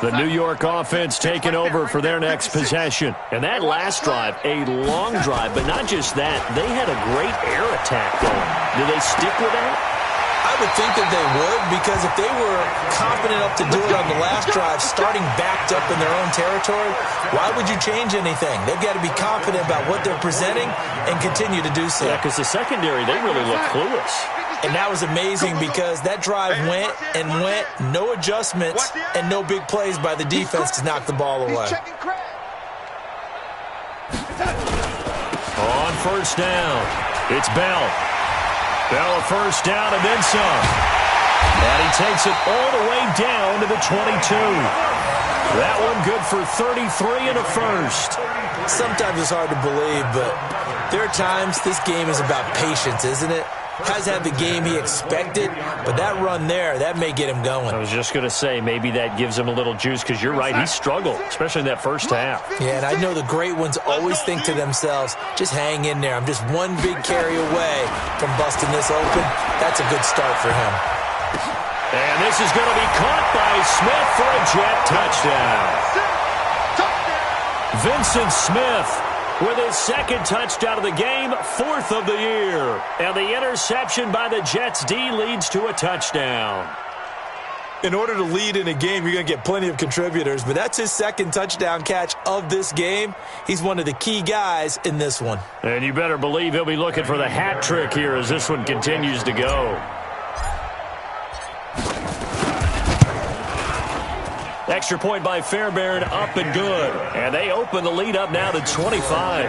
The New York offense taking over for their next possession. And that last drive, a long drive, but not just that. They had a great air attack going. Do they stick with that? I would think that they would, because if they were confident enough to do it on the last drive, starting backed up in their own territory, why would you change anything? They've got to be confident about what they're presenting and continue to do so. Yeah, because the secondary, they really look clueless. And that was amazing because that drive went and went, no adjustments, and no big plays by the defense to knock the ball away. On first down, it's Bell. Bell a first down and then some. And he takes it all the way down to the 22. That one good for 33 and a first. Sometimes it's hard to believe, but there are times this game is about patience, isn't it? Has had the game he expected, but that run there, that may get him going. I was just going to say, maybe that gives him a little juice, because you're right, he struggled, especially in that first half. Yeah, and I know the great ones always think to themselves, just hang in there. I'm just one big carry away from busting this open. That's a good start for him. And this is going to be caught by Smith for a Jet touchdown. Vincent Smith with his second touchdown of the game, fourth of the year. And the interception by the Jets D leads to a touchdown. In order to lead in a game, you're going to get plenty of contributors, but that's his second touchdown catch of this game. He's one of the key guys in this one. And you better believe he'll be looking for the hat trick here as this one continues to go. Extra point by Fairbairn, up and good. And they open the lead up now to 25.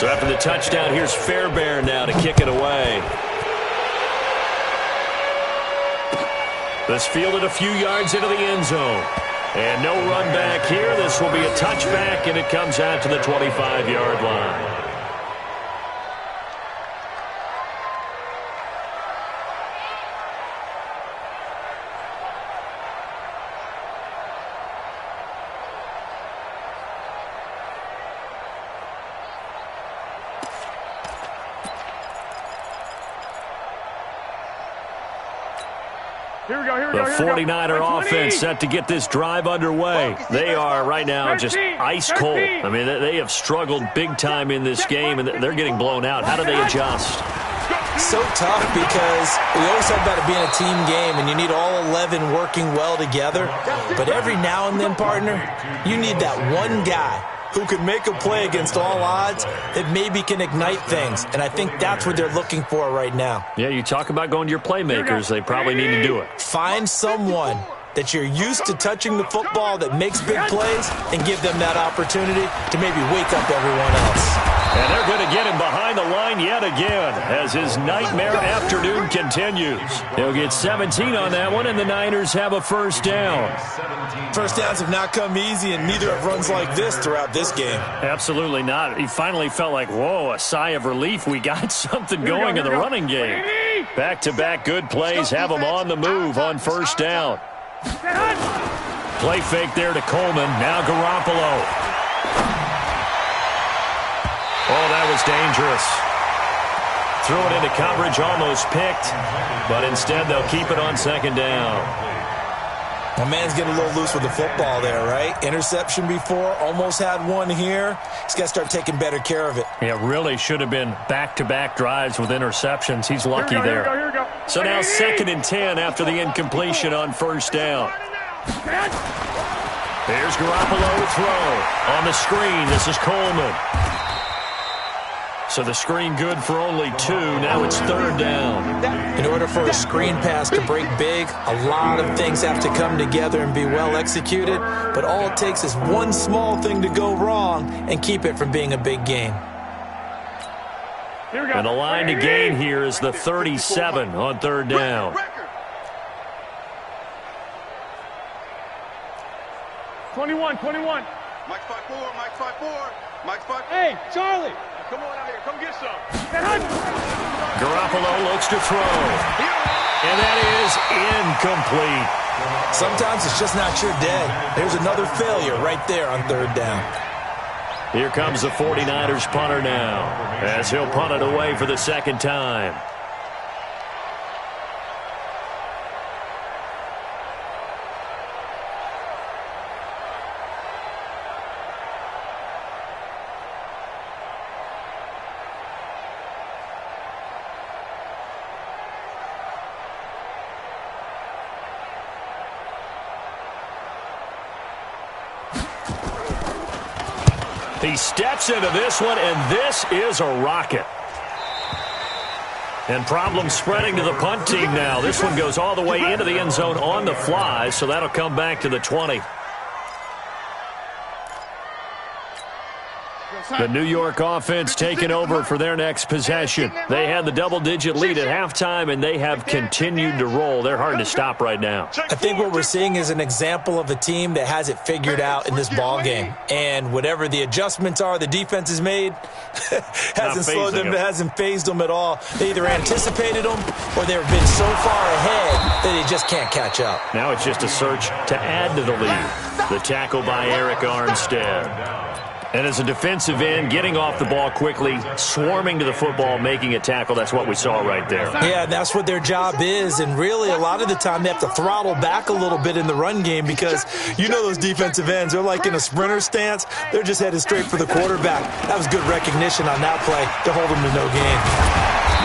So after the touchdown, here's Fairbairn now to kick it away. This fielded a few yards into the end zone. And no run back here. This will be a touchback, and it comes out to the 25-yard line. The 49er offense set to get this drive underway. They are right now just ice cold. I mean, they have struggled big time in this game, and they're getting blown out. How do they adjust? So tough, because we always talk about it being a team game, and you need all 11 working well together. But every now and then, partner, you need that one guy who can make a play against all odds that maybe can ignite things. And I think that's what they're looking for right now. Yeah, you talk about going to your playmakers. They probably need to do it. Find someone that you're used to touching the football that makes big plays and give them that opportunity to maybe wake up everyone else. And they're going to get him behind the line yet again as his nightmare afternoon continues. He'll get 17 on that one, and the Niners have a first down. First downs have not come easy, and neither have runs like this throughout this game. Absolutely not. He finally felt like, whoa, a sigh of relief. We got something going in the running game. Back-to-back good plays have him on the move on first down. Play fake there to Coleman. Now Garoppolo. Oh, that was dangerous. Threw it into coverage, almost picked, but instead they'll keep it on second down. My man's getting a little loose with the football there, right? Interception before, almost had one here. He's got to start taking better care of it. Yeah, really should have been back-to-back drives with interceptions. He's lucky there. Here we go. So now 2nd and 10 after the incompletion on 1st down. Here's Garoppolo to throw. On the screen, this is Coleman. So the screen good for only 2. Now it's 3rd down. In order for a screen pass to break big, a lot of things have to come together and be well executed. But all it takes is one small thing to go wrong and keep it from being a big gain. Here we go. And the line to gain here is the 37 on 3rd down. 21. Mike's 5'4", Mike's 5'4", Mike's 5'4". Hey, Charlie. Come on out here, come get some. Garoppolo looks to throw. And that is incomplete. Sometimes it's just not your day. There's another failure right there on 3rd down. Here comes the 49ers punter now, as he'll punt it away for the 2nd time. He steps into this one, and this is a rocket. And problems spreading to the punt team now. This one goes all the way into the end zone on the fly, so that'll come back to the 20. The New York offense taking over for their next possession. They had the double-digit lead at halftime, and they have continued to roll. They're hard to stop right now. I think what we're seeing is an example of a team that has it figured out in this ball game. And whatever the adjustments are the defense has made hasn't slowed them, hasn't phased them at all. They either anticipated them or they've been so far ahead that they just can't catch up. Now it's just a search to add to the lead. The tackle by Eric Armstead. And as a defensive end, getting off the ball quickly, swarming to the football, making a tackle, that's what we saw right there. Yeah, that's what their job is. And really, a lot of the time, they have to throttle back a little bit in the run game because you know those defensive ends, they're like in a sprinter stance. They're just headed straight for the quarterback. That was good recognition on that play to hold him to no gain.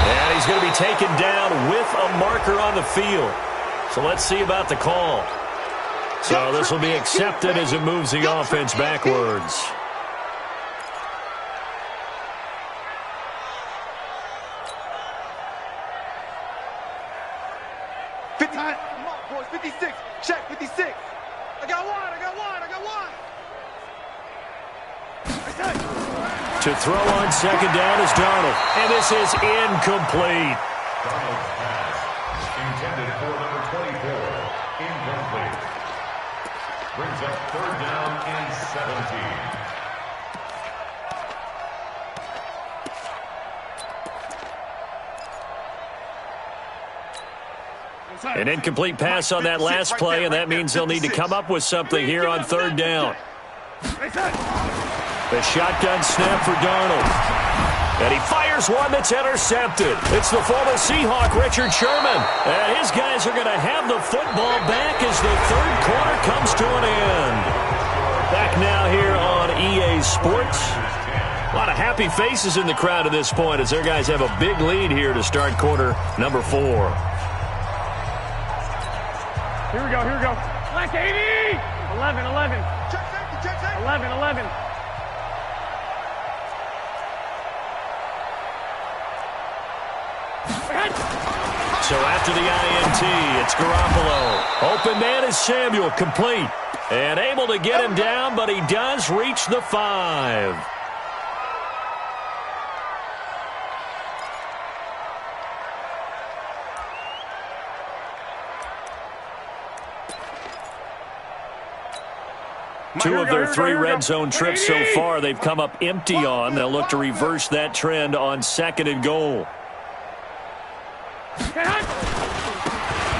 And he's going to be taken down with a marker on the field. So let's see about the call. So this will be accepted as it moves the offense backwards. Come on, boys. 56. Check, 56. I got one. To throw on 2nd down is Darnold. And this is incomplete. Darnold's pass intended for number 24. Incomplete. Brings up 3rd down and 17. An incomplete pass on that last play, and that means they'll need to come up with something here on 3rd down. The shotgun snap for Darnold. And he fires one that's intercepted. It's the former Seahawk, Richard Sherman. And his guys are going to have the football back as the 3rd quarter comes to an end. Back now here on EA Sports. A lot of happy faces in the crowd at this point as their guys have a big lead here to start quarter number 4. Here we go. Black 80. 11. Check safety. 11. So after the INT, it's Garoppolo. Open man is Samuel, complete. And able to get him down, but he does reach the 5. Two of their 3 red zone trips so far they've come up empty on. They'll look to reverse that trend on 2nd and goal.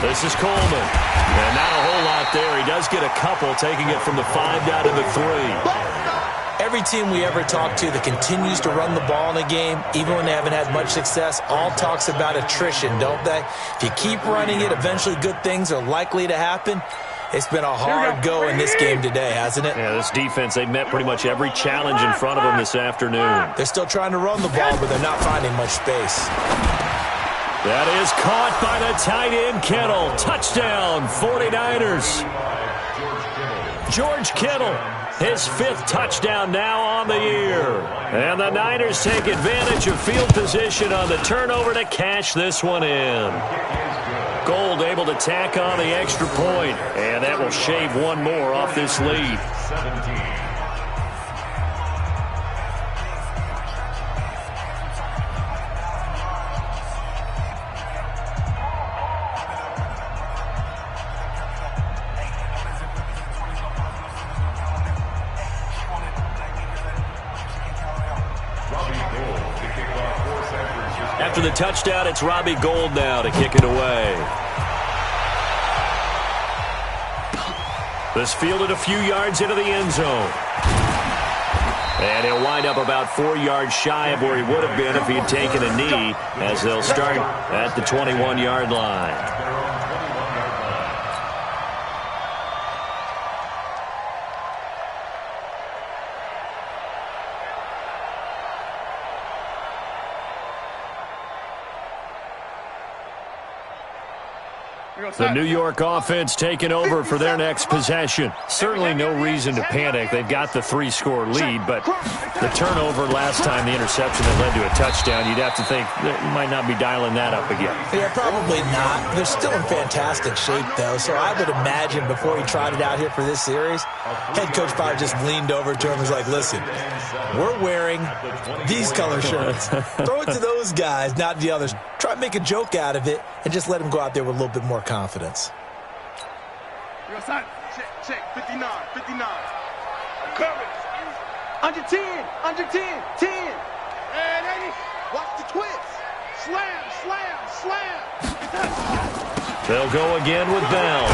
This is Coleman. And not a whole lot there. He does get a couple, taking it from the 5 down to the 3. Every team we ever talk to that continues to run the ball in a game, even when they haven't had much success, all talks about attrition, don't they? If you keep running it, eventually good things are likely to happen. It's been a hard go in this game today, hasn't it? Yeah, this defense, they've met pretty much every challenge in front of them this afternoon. They're still trying to run the ball, but they're not finding much space. That is caught by the tight end, Kittle. Touchdown, 49ers. George Kittle, his 5th touchdown now on the year. And the Niners take advantage of field position on the turnover to cash this one in. Gold able to tack on the extra point, and that will shave one more off this lead. 17. After the touchdown, it's Robbie Gould now to kick it away. This fielded a few yards into the end zone. And he'll wind up about 4 yards shy of where he would have been if he had taken a knee, as they'll start at the 21-yard line. The New York offense taking over for their next possession. Certainly no reason to panic. They've got the 3-score lead, but the turnover last time, the interception that led to a touchdown, you'd have to think that you might not be dialing that up again. Yeah, probably not. They're still in fantastic shape, though, so I would imagine before he tried it out here for this series, head coach probably just leaned over to him and was like, listen, we're wearing these color shirts. Throw it to those guys, not the others. Try to make a joke out of it and just let them go out there with a little bit more confidence. Check, 59. Cover. Under 10, 10. And watch the twist. Slam. They'll go again with Bell.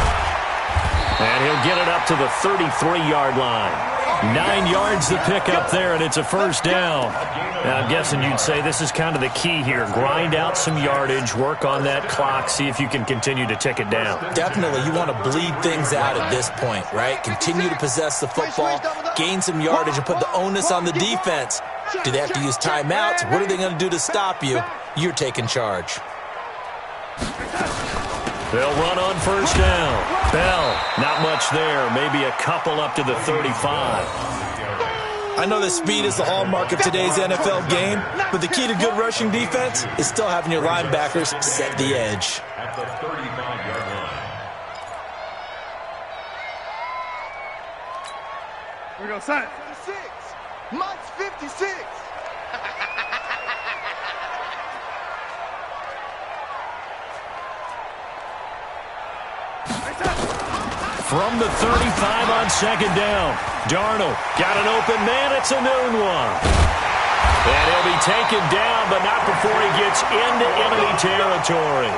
And he'll get it up to the 33-yard line. 9 yards to pick up there, and it's a first down. Now, I'm guessing you'd say this is kind of the key here. Grind out some yardage, work on that clock, see if you can continue to tick it down. Definitely. You want to bleed things out at this point, right? Continue to possess the football, gain some yardage, and put the onus on the defense. Do they have to use timeouts? What are they going to do to stop you? You're taking charge. They'll run on first down. Bell, not much there. Maybe a couple up to the 35. I know that speed is the hallmark of today's NFL game, but the key to good rushing defense is still having your linebackers set the edge. At the 35-yard line. Here we go, son. 56. Mike's 56. From the 35 on second down. Darnold got an open man. It's a noon one. And he'll be taken down, but not before he gets into enemy territory.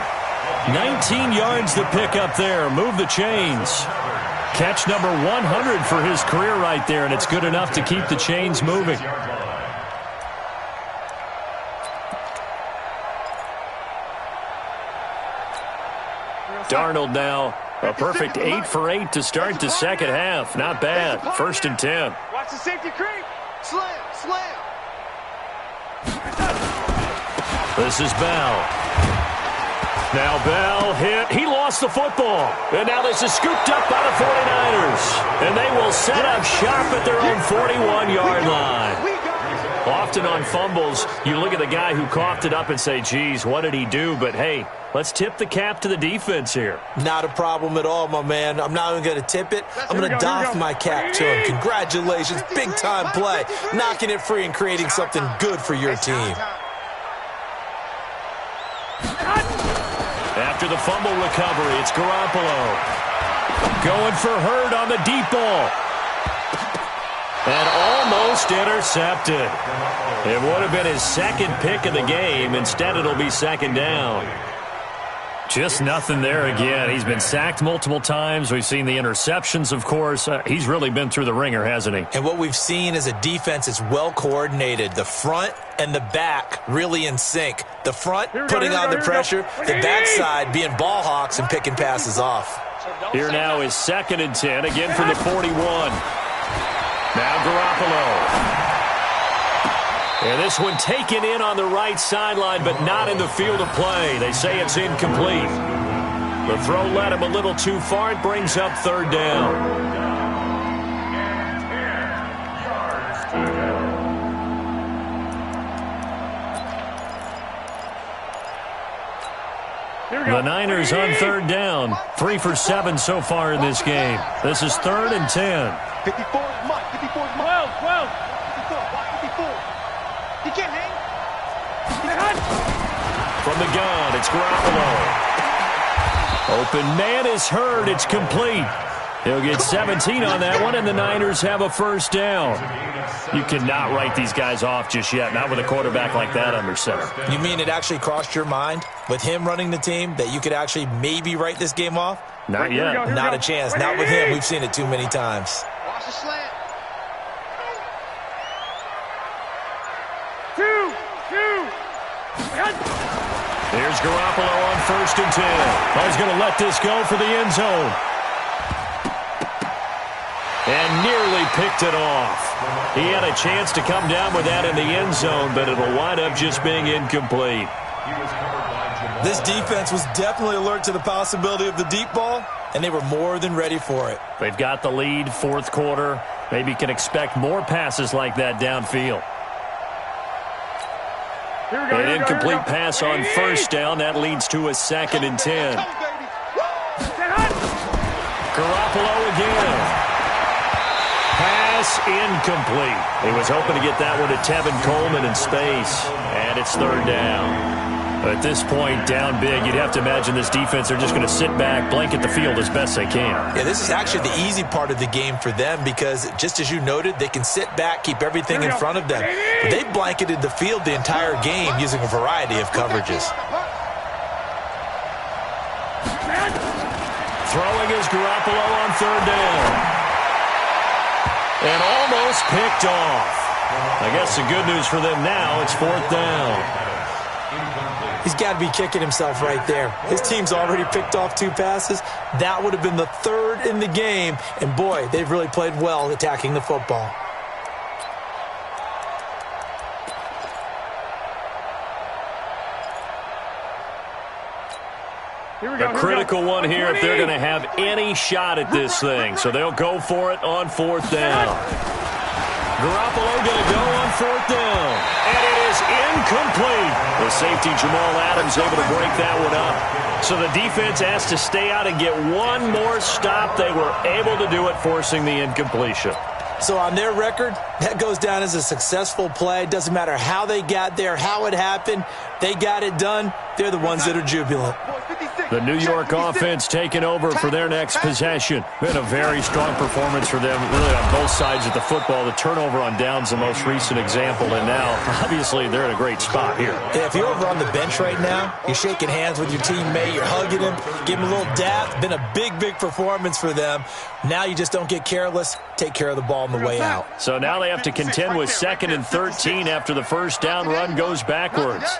19 yards to pick up there. Move the chains. Catch number 100 for his career right there, and it's good enough to keep the chains moving. Darnold now. A perfect 8 for 8 to start the second half. Not bad. 1st and 10. Watch the safety creep. Slam. This is Bell. Now Bell hit. He lost the football. And now this is scooped up by the 49ers. And they will set up shop at their own 41-yard line. Often on fumbles, you look at the guy who coughed it up and say, geez, what did he do? But, hey, let's tip the cap to the defense here. Not a problem at all, my man. I'm not even going to tip it. I'm going to doff my cap to him. Congratulations. Big-time play. Knocking it free and creating something good for your team. After the fumble recovery, it's Garoppolo. Going for Hurd on the deep ball. And almost intercepted. It would have been his second pick of the game. Instead, it'll be second down. Just nothing there again. He's been sacked multiple times. We've seen the interceptions, of course. He's really been through the ringer, hasn't he? And what we've seen is a defense that's well coordinated. The front and the back really in sync. The front putting on the pressure. The backside being ball hawks and picking passes off. Here now is 2nd and 10, again from the 41. Now Garoppolo. And this one taken in on the right sideline, but not in the field of play. They say it's incomplete. The throw led him a little too far. It brings up 3rd down. The Niners on 3rd down. 3 for 7 so far in this game. This is 3rd and 10. 54 is Mike. 54 is Mike. 12. 54. Watch 54. You can't hang. From the gun, it's Garoppolo. Open man is heard. It's complete. He'll get 17 on that one, and the Niners have a 1st down. You cannot write these guys off just yet, not with a quarterback like that under center. You mean it actually crossed your mind with him running the team that you could actually maybe write this game off? Not yet. Not a chance. Not with him. We've seen it too many times. Watch the slant. 2. Here's Garoppolo on 1st and 10. Oh, he's going to let this go for the end zone. And nearly picked it off. He had a chance to come down with that in the end zone, but it'll wind up just being incomplete. This defense was definitely alert to the possibility of the deep ball, and they were more than ready for it. They've got the lead, 4th quarter. Maybe can expect more passes like that downfield. An incomplete pass on 1st down. That leads to a 2nd and 10. Garoppolo again. Pass incomplete. He was hoping to get that one to Tevin Coleman in space. And it's 3rd down. At this point, down big, you'd have to imagine this defense are just going to sit back, blanket the field as best they can. Yeah, this is actually the easy part of the game for them because, just as you noted, they can sit back, keep everything in front of them. But they blanketed the field the entire game using a variety of coverages. Throwing is Garoppolo on 3rd down. And almost picked off. I guess the good news for them now, it's 4th down. He's got to be kicking himself right there. His team's already picked off 2 passes. That would have been the 3rd in the game. And, boy, they've really played well attacking the football. A critical one here if they're going to have any shot at this thing. So they'll go for it on 4th down. Garoppolo going to go on 4th down. And it is incomplete. The safety, Jamal Adams, able to break that one up. So the defense has to stay out and get one more stop. They were able to do it, forcing the incompletion. So on their record, that goes down as a successful play. Doesn't matter how they got there, how it happened. They got it done. They're the ones that are jubilant. The New York offense taking over for their next possession. Been a very strong performance for them, really on both sides of the football. The turnover on downs, the most recent example, and now, obviously, they're in a great spot here. Yeah, if you're over on the bench right now, you're shaking hands with your teammate, you're hugging him, give him a little dap. Been a big, big performance for them. Now you just don't get careless. Take care of the ball on the way out. So now they have to contend with 2nd and 13 after the 1st down run goes backwards.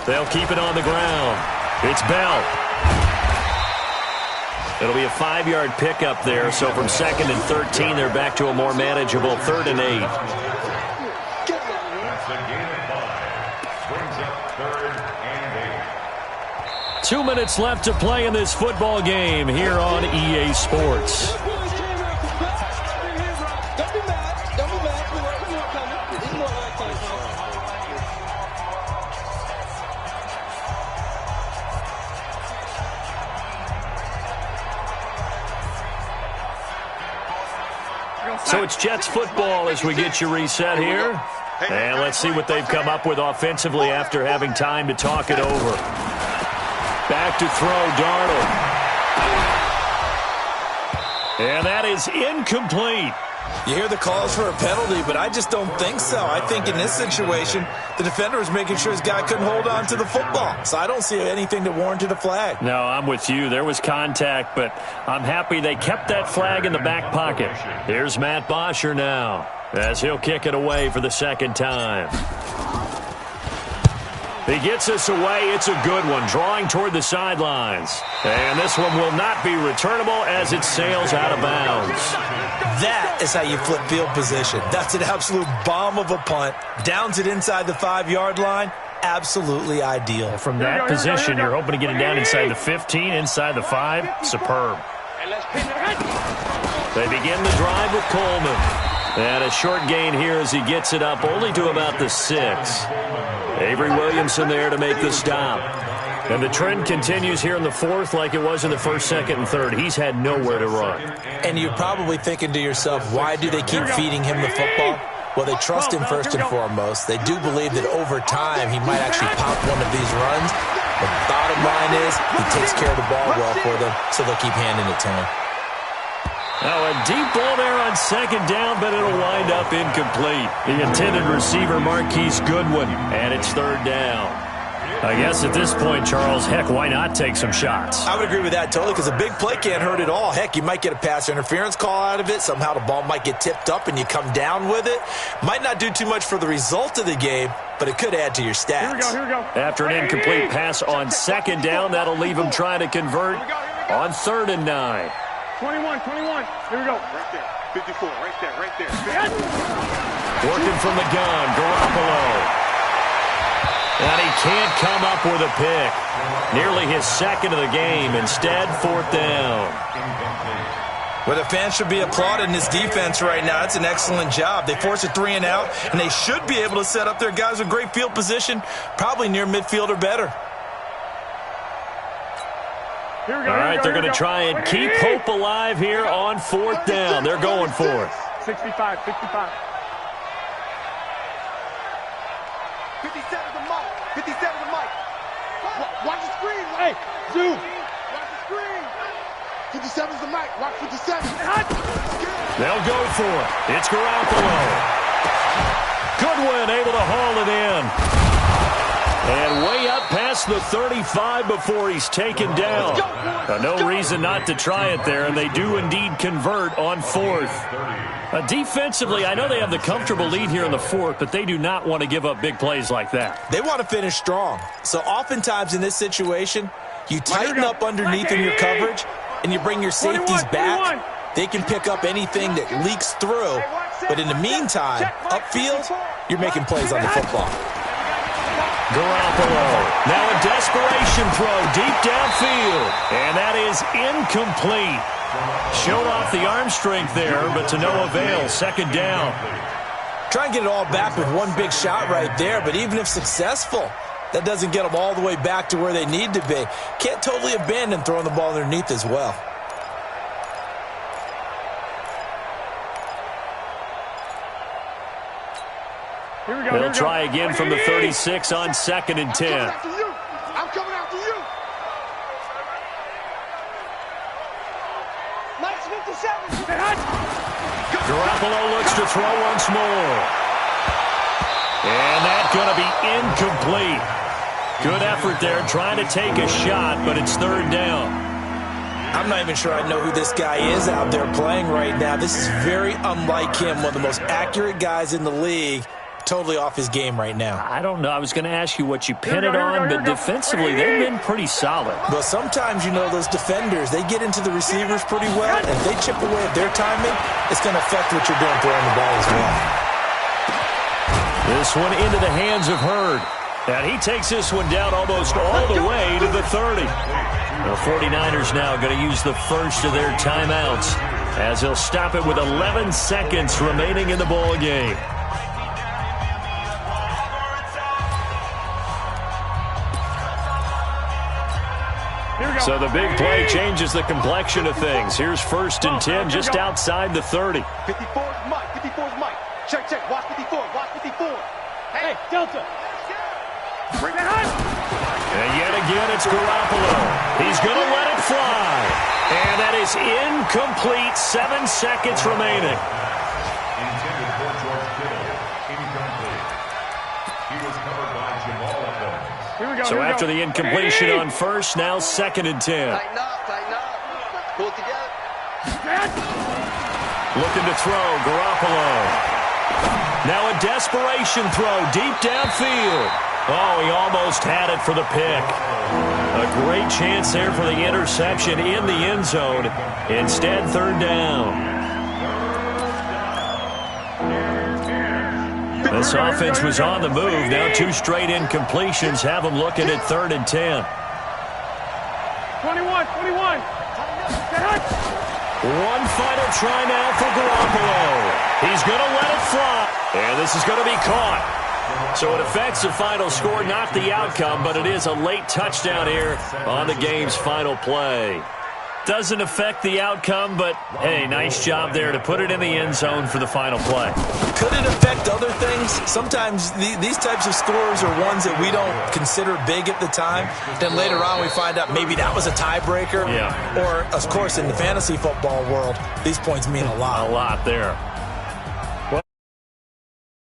They'll keep it on the ground. It's Bell. It'll be a 5-yard pickup there. So from 2nd and 13, they're back to a more manageable 3rd and 8. That's a gain of 5. Brings up 3rd and 8. 2 minutes left to play in this football game here on EA Sports. So it's Jets football as we get you reset here. And let's see what they've come up with offensively after having time to talk it over. Back to throw, Darnold. And that is incomplete. You hear the calls for a penalty, but I just don't think so. I think in this situation, the defender was making sure his guy couldn't hold on to the football. So I don't see anything that warranted a flag. No, I'm with you. There was contact, but I'm happy they kept that flag in the back pocket. Here's Matt Bosher now, as he'll kick it away for the 2nd time. He gets us away. It's a good one, drawing toward the sidelines. And this one will not be returnable as it sails out of bounds. That is how you flip field position. That's an absolute bomb of a punt. Downs it inside the 5-yard line. Absolutely ideal. From that position, you're hoping to get it down inside the 15, inside the 5. Superb. They begin the drive with Coleman. And a short gain here as he gets it up only to about the 6. Avery Williamson there to make the stop. And the trend continues here in the 4th like it was in the 1st, 2nd, and 3rd. He's had nowhere to run. And you're probably thinking to yourself, why do they keep feeding him the football? Well, they trust him first and foremost. They do believe that over time he might actually pop one of these runs. The bottom line is he takes care of the ball well for them, so they'll keep handing it to him. Now a deep ball there on 2nd down, but it'll wind up incomplete. The intended receiver, Marquise Goodwin, and it's 3rd down. I guess at this point, Charles, heck, why not take some shots? I would agree with that totally because a big play can't hurt at all. Heck, you might get a pass interference call out of it. Somehow the ball might get tipped up and you come down with it. Might not do too much for the result of the game, but it could add to your stats. Here we go. After an incomplete pass on 2nd down, that'll leave him trying to convert on 3rd and 9. 21. Here we go. Right there. 54. Right there. Working from the gun, Garoppolo. And he can't come up with a pick. Nearly his 2nd of the game. Instead, 4th down. Well, the fans should be applauding this defense right now. It's an excellent job. They force a 3 and out, and they should be able to set up their guys with great field position, probably near midfield or better. Here we go. All right, they're going to try and keep hope alive here on 4th down. They're going for it. 65. 57 the mic. 57 the mic. Watch the screen. Hey, Zoo. Watch the screen. 57's the mic. Watch 57. They'll go for it. It's Garoppolo. Goodwin able to haul it in. And way up past the 35 before he's taken down. No reason not to try it there, and they do indeed convert on 4th. Defensively, I know they have the comfortable lead here in the 4th, but they do not want to give up big plays like that. They want to finish strong. So oftentimes in this situation, you tighten up underneath in your coverage, and you bring your safeties back. They can pick up anything that leaks through. But in the meantime, upfield, you're making plays on the football. Garoppolo. Now a desperation throw deep downfield. And that is incomplete. Showed off the arm strength there, but to no avail. 2nd down. Try and get it all back with one big shot right there, but even if successful, that doesn't get them all the way back to where they need to be. Can't totally abandon throwing the ball underneath as well. They'll try again from the 36 on 2nd and 10. I'm coming after you. Nice 57. Garoppolo looks to throw once more. And that's going to be incomplete. Good effort there trying to take a shot, but it's 3rd down. I'm not even sure I know who this guy is out there playing right now. This is very unlike him, one of the most accurate guys in the league. Totally off his game right now. I don't know. I was going to ask you what you pin it on, but defensively, they've been pretty solid. Well, sometimes, you know, those defenders, they get into the receivers pretty well, and if they chip away at their timing, it's going to affect what you're doing throwing the ball as well. This one into the hands of Hurd. And he takes this one down almost all the way to the 30. The 49ers now going to use the first of their timeouts as they'll stop it with 11 seconds remaining in the ball game. So the big play changes the complexion of things. Here's 1st and 10 just outside the 30. 54's Mike. 54's Mike. Check. Watch 54. Watch 54. Hey, Delta. And yet again, it's Garoppolo. He's going to let it fly. And that is incomplete. 7 seconds remaining. Intended for George Kittle. Incomplete. He was covered by Jamal Adams. Here we go. So after the incompletion on 1st, now 2nd and 10. Tighten up. Pull it together. Looking to throw, Garoppolo. Now a desperation throw deep downfield. Oh, he almost had it for the pick. A great chance there for the interception in the end zone. Instead, third down. This offense was on the move. Now 2 straight incompletions have them looking at 3rd and 10. 21. One final try now for Garoppolo. He's going to let it fly. And this is going to be caught. So it affects the final score, not the outcome, but it is a late touchdown here on the game's final play. Doesn't affect the outcome, but, hey, nice job there to put it in the end zone for the final play. Could it affect other things? Sometimes these types of scores are ones that we don't consider big at the time. Then later on we find out maybe that was a tiebreaker. Yeah. Or, of course, in the fantasy football world, these points mean a lot. A lot there.